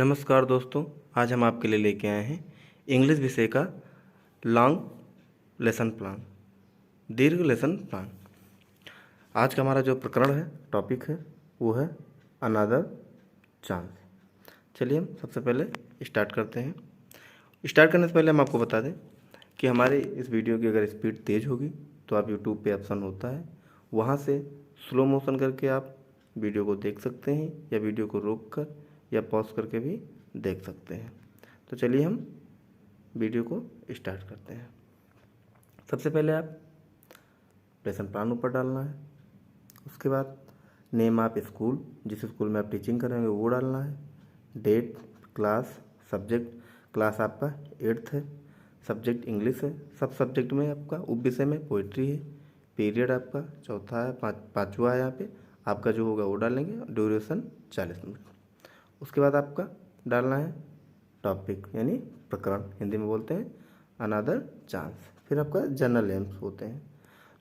नमस्कार दोस्तों, आज हम आपके लिए लेके आए हैं इंग्लिश विषय का लॉन्ग लेसन प्लान, दीर्घ लेसन प्लान। आज का हमारा जो प्रकरण है, टॉपिक है, वो है अनदर चांस। चलिए हम सबसे पहले स्टार्ट करते हैं। स्टार्ट करने से पहले हम आपको बता दें कि हमारे इस वीडियो की अगर स्पीड तेज़ होगी तो आप यूट्यूब पे ऑप्शन होता है, वहाँ से स्लो मोशन करके आप वीडियो को देख सकते हैं या वीडियो को रोक कर या पॉज करके भी देख सकते हैं। तो चलिए हम वीडियो को स्टार्ट करते हैं। सबसे पहले आप लेसन प्लान ऊपर डालना है। उसके बाद नेम ऑफ स्कूल, जिस स्कूल में आप टीचिंग करेंगे वो डालना है। डेट, क्लास, सब्जेक्ट, क्लास आपका 8th है, सब्जेक्ट इंग्लिश है, सब सब्जेक्ट में आपका उप विषय में पोइट्री है। पीरियड आपका चौथा है, पाँचवा है, यहाँ पे आपका जो होगा वो डालेंगे। Duration 40 minute. उसके बाद आपका डालना है टॉपिक यानी प्रकरण, हिंदी में बोलते हैं अनदर चांस। फिर आपका जनरल एम्स होते हैं।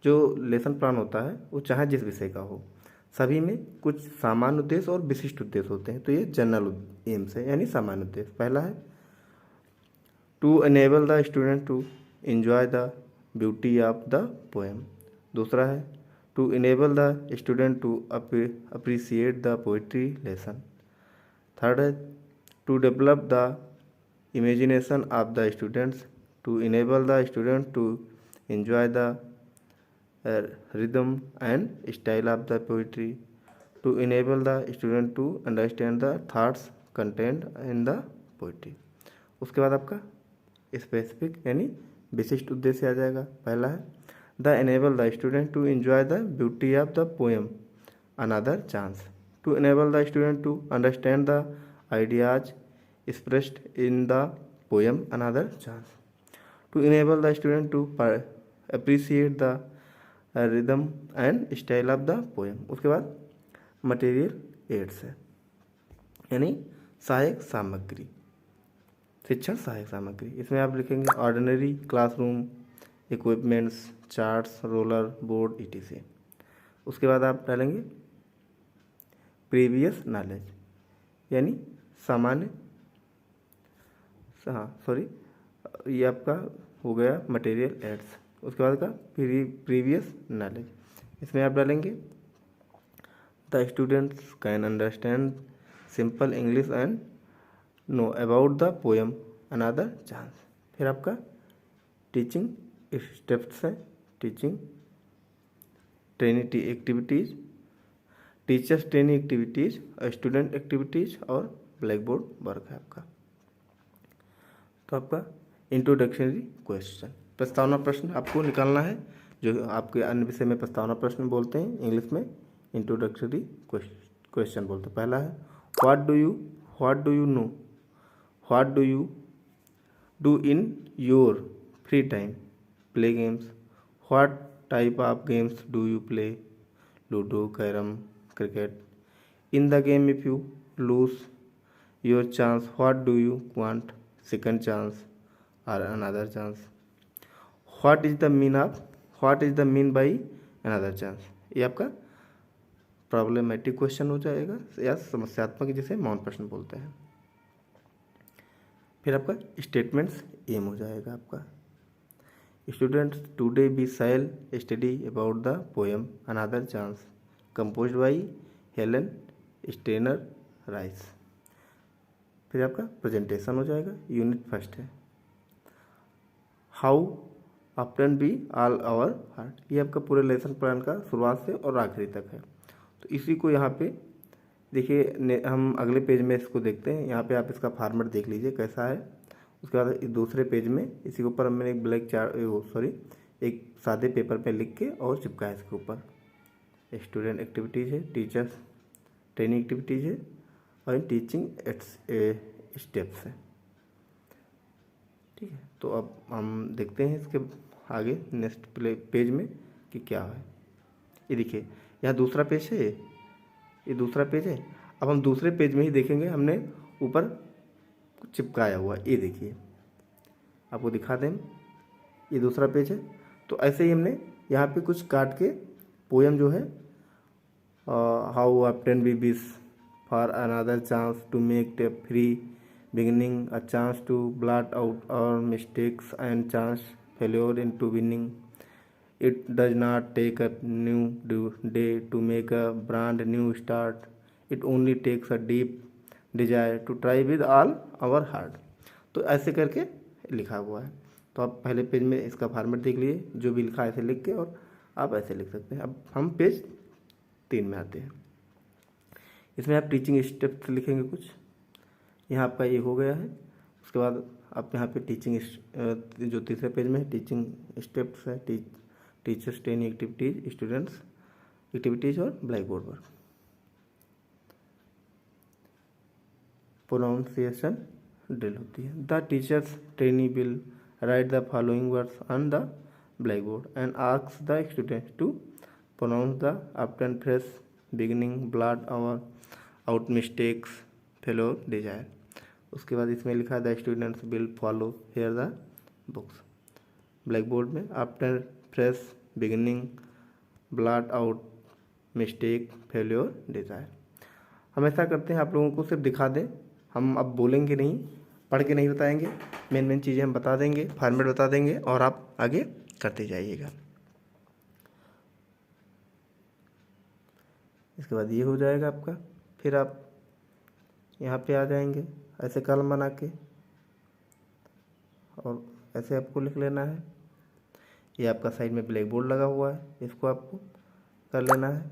जो लेसन प्लान होता है वो चाहे जिस विषय का हो, सभी में कुछ सामान्य उद्देश्य और विशिष्ट उद्देश्य होते हैं। तो ये जनरल एम्स है यानी सामान्य उद्देश्य। पहला है to enable the student to enjoy the beauty of the poem. दूसरा है to enable the student to appreciate the poetry lesson. Third है to develop the imagination of the students, to enable the student to enjoy the rhythm and style of the poetry, to enable the student to understand the thoughts content in the poetry. उसके बाद आपका specific यानी विशिष्ट उद्देश्य आ जाएगा। पहला है the enable the student to enjoy the beauty of the poem another chance, to enable the student to understand the ideas expressed in the poem another chance, to enable the student to appreciate the rhythm and style of the poem। उसके बाद material ads है यानी सहायक सामग्री, शिक्षण सहायक सामग्री। इसमें आप लिखेंगे ordinary classroom equipments, charts, roller board etc। उसके बाद आप डालेंगे प्रीवियस नॉलेज यानी सामान्य, ये आपका हो गया मटेरियल एड्स। उसके बाद का प्रीवियस नॉलेज, इसमें आप डालेंगे the students can understand simple English and know about the poem another chance. फिर आपका टीचिंग स्टेप्स है, teaching training activities, teachers training activities, student activities और ब्लैक बोर्ड वर्क है आपका। तो आपका इंट्रोडक्शनरी क्वेश्चन, प्रस्तावना प्रश्न आपको निकालना है, जो आपके अन्य विषय में प्रस्तावना प्रश्न बोलते हैं, इंग्लिश में इंट्रोडक्शनरी क्वेश्चन बोलते हैं। पहला है what do you know, what do you do in your free time, play games, what type of games do you play, ludo, carrom, cricket, in the game if you lose your chance what do you want, second chance or another chance, what is the mean by another chance। ये आपका problematic question हो जाएगा या समस्यात्मक, जिसे मौन प्रश्न बोलते हैं। फिर आपका स्टेटमेंट्स एम हो जाएगा आपका students today we shall study about the poem another chance composed by Helen Steiner Rice. फिर आपका प्रेजेंटेशन हो जाएगा, यूनिट फर्स्ट है how often be all our heart. ये आपका पूरे लेसन प्लान का शुरुआत से और आखिरी तक है। तो इसी को यहाँ पे देखिए, हम अगले पेज में इसको देखते हैं। यहाँ पे आप इसका फॉर्मेट देख लीजिए कैसा है। उसके बाद दूसरे पेज में इसी के ऊपर मैंने एक ब्लैक एक सादे पेपर पे लिख के और चिपकाया इसके ऊपर। स्टूडेंट एक्टिविटीज़ है, टीचर्स ट्रेनिंग एक्टिविटीज़ है और टीचिंग स्टेप्स है। ठीक है, तो अब हम देखते हैं इसके आगे नेक्स्ट पेज में कि क्या है। ये देखिए, यहाँ दूसरा पेज है, ये दूसरा पेज है। अब हम दूसरे पेज में ही देखेंगे, हमने ऊपर चिपकाया हुआ, ये देखिए आपको दिखा दें, ये दूसरा पेज है। तो ऐसे ही हमने यहाँ पे कुछ काट के पोएम जो है how often we wish for another chance to make a free beginning, a chance to blot out our mistakes and chance failure into winning. It does not take a new day to make a brand new start. It only takes a deep desire to try with all our heart. तो ऐसे करके लिखा हुआ है। तो आप पहले page में इसका फॉर्मेट देख लीजिए, जो भी लिखा है ऐसे लिख के, और आप ऐसे लिख सकते हैं। अब हम पेज 3 में आते हैं। इसमें आप टीचिंग स्टेप्स लिखेंगे कुछ। यहाँ आपका ये हो गया है। उसके बाद आप यहाँ पे टीचिंग जो तीसरे पेज में टीचिंग स्टेप्स है, teachers training activities, students activities और black board work. Pronunciation drill होती है। The teachers trainee will write the following words on the black board and ask the students to pronounce the after fresh beginning blot out mistakes failure desire. उसके बाद इसमें लिखा है the students will follow here the books. Black board में after fresh beginning blot out mistake failure Dzire. हम ऐसा करते हैं, आप लोगों को सिर्फ दिखा दें, हम अब बोलेंगे नहीं, पढ़ के नहीं बताएंगे, मेन मेन चीज़ें हम बता देंगे, फॉर्मेट बता देंगे और आप आगे करते जाइएगा। इसके बाद ये हो जाएगा आपका। फिर आप यहाँ पे आ जाएंगे ऐसे कॉलम बना के, और ऐसे आपको लिख लेना है। ये आपका साइड में ब्लैक बोर्ड लगा हुआ है, इसको आपको कर लेना है।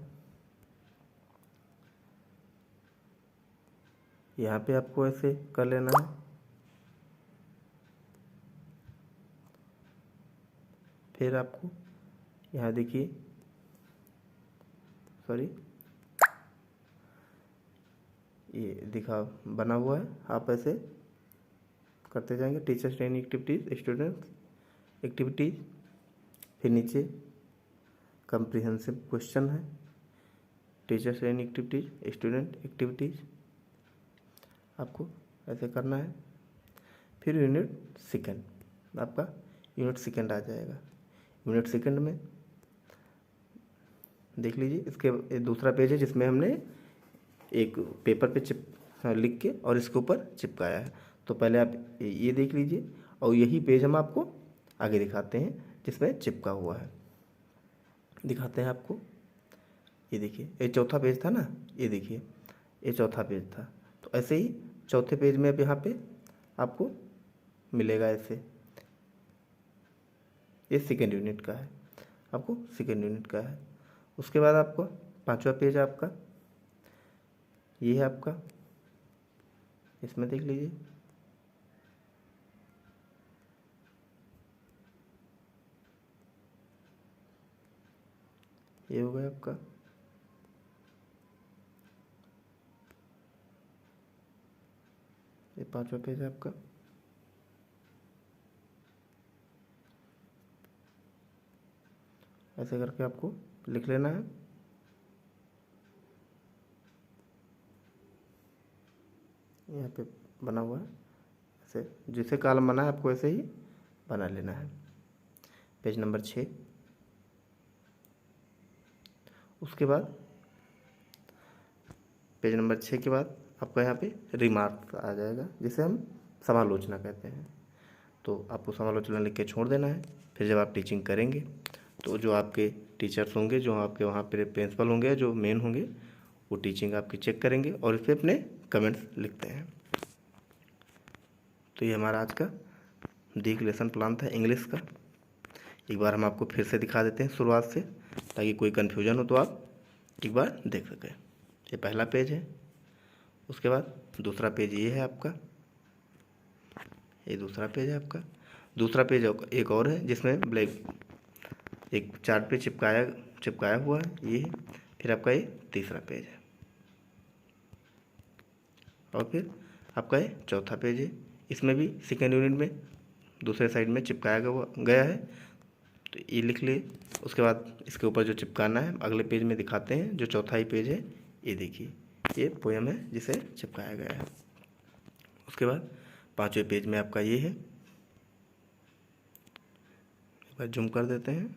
यहाँ पे आपको ऐसे कर लेना है। फिर आपको यहाँ देखिए, सॉरी, ये दिखा बना हुआ है, आप ऐसे करते जाएंगे। Teachers training activities, students activities, फिर नीचे कम्प्रिहेंसिव क्वेश्चन है, teachers training activities, student activities, आपको ऐसे करना है। फिर यूनिट सेकंड, आपका यूनिट सेकंड आ जाएगा। यूनिट सेकंड में देख लीजिए, इसके दूसरा पेज है जिसमें हमने एक पेपर पे लिख के और इसके ऊपर चिपकाया है। तो पहले आप ये देख लीजिए, और यही पेज हम आपको आगे दिखाते हैं जिसमें चिपका हुआ है। दिखाते हैं आपको, ये देखिए, ये चौथा पेज था ना, ये देखिए ये चौथा पेज था। तो ऐसे ही चौथे पेज में अब यहाँ पे आपको मिलेगा ऐसे, ये सेकेंड यूनिट का है, आपको सेकेंड यूनिट का है। उसके बाद आपको पांचवा पेज आपका ये है आपका, इसमें देख लीजिए, ये हो गया आपका। ये पांचवा पेज है आपका। ऐसे करके आपको लिख लेना है। यहाँ पे बना हुआ है ऐसे, जैसे कॉलम बना है आपको ऐसे ही बना लेना है। Page number 6। उसके बाद पेज नंबर 6 के बाद आपका यहाँ पे रिमार्क्स आ जाएगा, जिसे हम समालोचना कहते हैं। तो आपको समालोचना लिख के छोड़ देना है। फिर जब आप टीचिंग करेंगे तो जो आपके टीचर्स होंगे, जो आपके वहाँ पे प्रिंसिपल होंगे, जो मेन होंगे, वो टीचिंग आपकी चेक करेंगे और इस पर अपने कमेंट्स लिखते हैं। तो ये हमारा आज का दीर्घ लेसन प्लान था इंग्लिश का। एक बार हम आपको फिर से दिखा देते हैं शुरुआत से, ताकि कोई कन्फ्यूजन हो तो आप एक बार देख सकें। ये पहला पेज है। उसके बाद दूसरा पेज ये है आपका, ये दूसरा पेज है आपका। दूसरा पेज एक और है जिसमें ब्लैक एक चार्ट पे चिपकाया हुआ है, ये है। फिर आपका ये तीसरा पेज है, और फिर आपका ये चौथा पेज है। इसमें भी सेकेंड यूनिट में दूसरे साइड में चिपकाया गया है, तो ये लिख लिए। उसके बाद इसके ऊपर जो चिपकाना है अगले पेज में दिखाते हैं। जो चौथा ही पेज है, ये देखिए, ये पोयम है जिसे चिपकाया गया है। उसके बाद पांचवें पेज में आपका ये है, एक बार जूम कर देते हैं,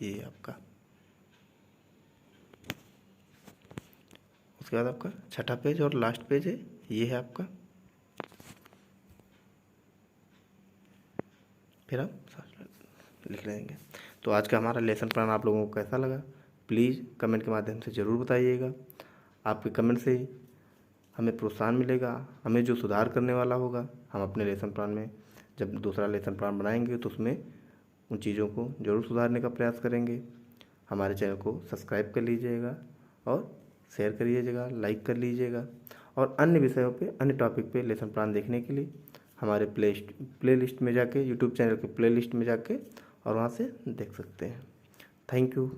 ये आपका उसके बाद आपका छठा पेज और लास्ट पेज है, ये है आपका। फिर आप लिख लेंगे। तो आज का हमारा लेसन प्लान आप लोगों को कैसा लगा, प्लीज़ कमेंट के माध्यम से ज़रूर बताइएगा। आपके कमेंट से हमें प्रोत्साहन मिलेगा, हमें जो सुधार करने वाला होगा, हम अपने लेसन प्लान में जब दूसरा लेसन प्लान बनाएंगे तो उसमें उन चीज़ों को ज़रूर सुधारने का प्रयास करेंगे। हमारे चैनल को सब्सक्राइब कर लीजिएगा और शेयर करिएगा, लाइक कर लीजिएगा। और अन्य विषयों पे, अन्य टॉपिक पे लेसन प्लान देखने के लिए हमारे प्ले लिस्ट में जाके, यूट्यूब चैनल के प्ले लिस्ट में जाके और वहाँ से देख सकते हैं। Thank you.